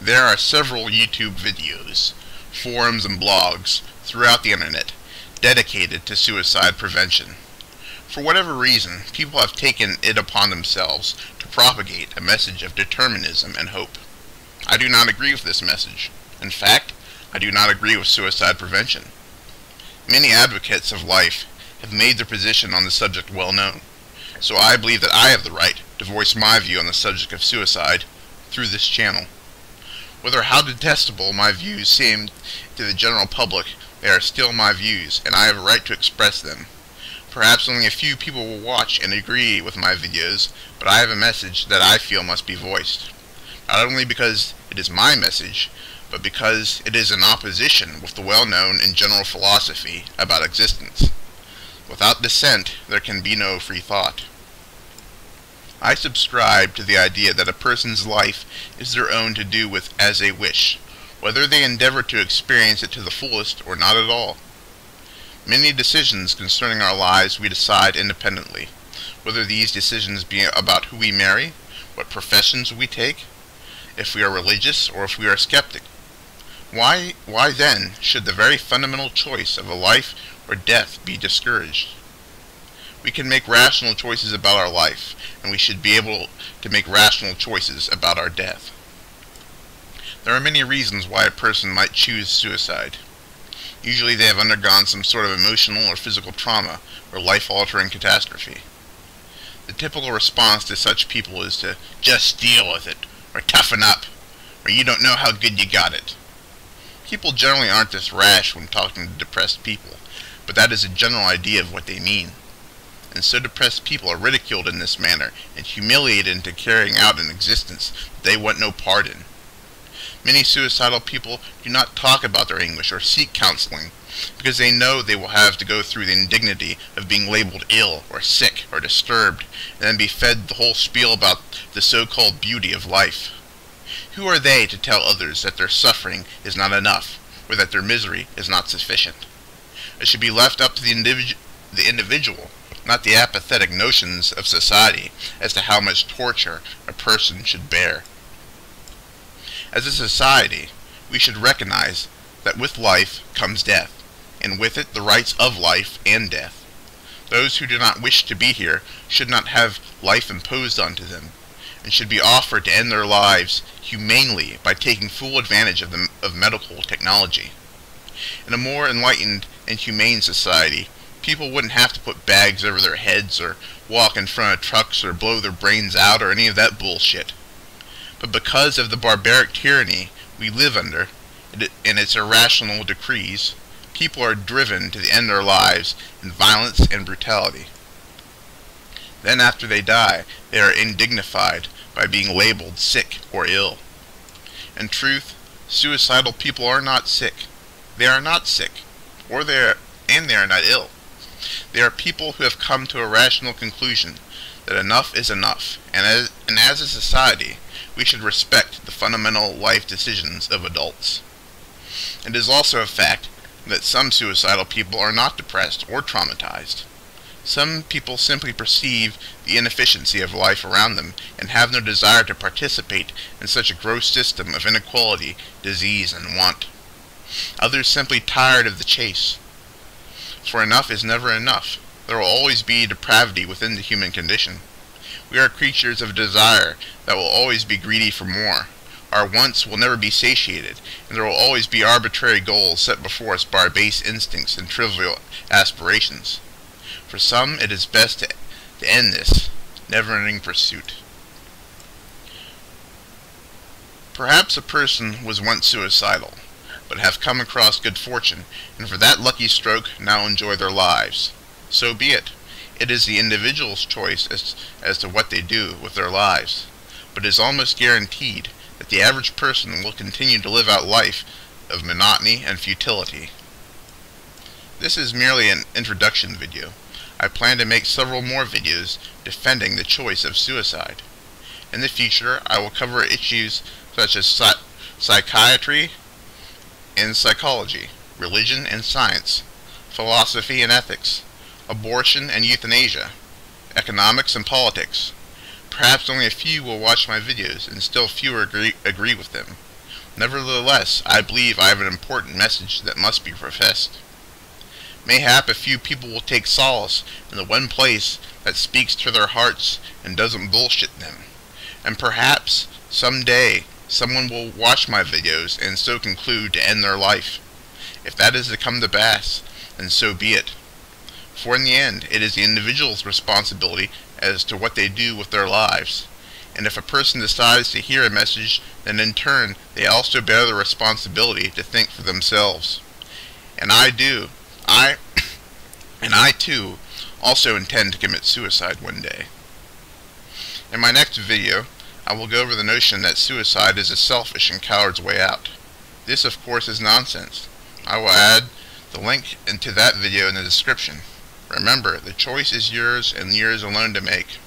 There are several YouTube videos, forums, and blogs throughout the internet dedicated to suicide prevention. For whatever reason, people have taken it upon themselves to propagate a message of determinism and hope. I do not agree with this message. In fact, I do not agree with suicide prevention. Many advocates of life have made their position on the subject well known, so I believe that I have the right to voice my view on the subject of suicide through this channel. Whether how detestable my views seem to the general public, they are still my views, and I have a right to express them. Perhaps only a few people will watch and agree with my videos, but I have a message that I feel must be voiced. Not only because it is my message, but because it is in opposition with the well-known and general philosophy about existence. Without dissent, there can be no free thought. I subscribe to the idea that a person's life is their own to do with as they wish, whether they endeavor to experience it to the fullest or not at all. Many decisions concerning our lives we decide independently, whether these decisions be about who we marry, what professions we take, if we are religious or if we are skeptic. Why then should the very fundamental choice of a life or death be discouraged? We can make rational choices about our life, and we should be able to make rational choices about our death. There are many reasons why a person might choose suicide. Usually they have undergone some sort of emotional or physical trauma or life-altering catastrophe. The typical response to such people is to just deal with it, or toughen up, or you don't know how good you got it. People generally aren't this rash when talking to depressed people, but that is a general idea of what they mean. And so depressed people are ridiculed in this manner and humiliated into carrying out an existence that they want no part in. Many suicidal people do not talk about their anguish or seek counseling because they know they will have to go through the indignity of being labeled ill or sick or disturbed and then be fed the whole spiel about the so-called beauty of life. Who are they to tell others that their suffering is not enough or that their misery is not sufficient? It should be left up to the individual, not the apathetic notions of society as to how much torture a person should bear. As a society, we should recognize that with life comes death, and with it the rights of life and death. Those who do not wish to be here should not have life imposed onto them, and should be offered to end their lives humanely by taking full advantage of medical technology. In a more enlightened and humane society, people wouldn't have to put bags over their heads or walk in front of trucks or blow their brains out or any of that bullshit. But because of the barbaric tyranny we live under and its irrational decrees, people are driven to end their lives in violence and brutality. Then after they die, they are indignified by being labeled sick or ill. In truth, suicidal people are not sick. They are not sick, and they are not ill. They are people who have come to a rational conclusion that enough is enough, and as a society, we should respect the fundamental life decisions of adults. It is also a fact that some suicidal people are not depressed or traumatized. Some people simply perceive the inefficiency of life around them and have no desire to participate in such a gross system of inequality, disease, and want. Others simply tired of the chase. For enough is never enough. There will always be depravity within the human condition. We are creatures of desire that will always be greedy for more. Our wants will never be satiated, and there will always be arbitrary goals set before us by our base instincts and trivial aspirations. For some, it is best to end this never-ending pursuit. Perhaps a person was once suicidal, but have come across good fortune, and for that lucky stroke now enjoy their lives. So be it. It is the individual's choice as to what they do with their lives, but it is almost guaranteed that the average person will continue to live out life of monotony and futility. This is merely an introduction video. I plan to make several more videos defending the choice of suicide. In the future, I will cover issues such as psychiatry and psychology, religion and science, philosophy and ethics, abortion and euthanasia, economics and politics. Perhaps only a few will watch my videos and still fewer agree with them. Nevertheless, I believe I have an important message that must be professed. Mayhap a few people will take solace in the one place that speaks to their hearts and doesn't bullshit them. And perhaps, someday, someone will watch my videos and so conclude to end their life. If that is to come to pass, then so be it. For in the end, it is the individual's responsibility as to what they do with their lives. And if a person decides to hear a message, then in turn, they also bear the responsibility to think for themselves. And I do. And I too also intend to commit suicide one day. In my next video, I will go over the notion that suicide is a selfish and coward's way out. This, of course, is nonsense. I will add the link into that video in the description. Remember, the choice is yours and yours alone to make.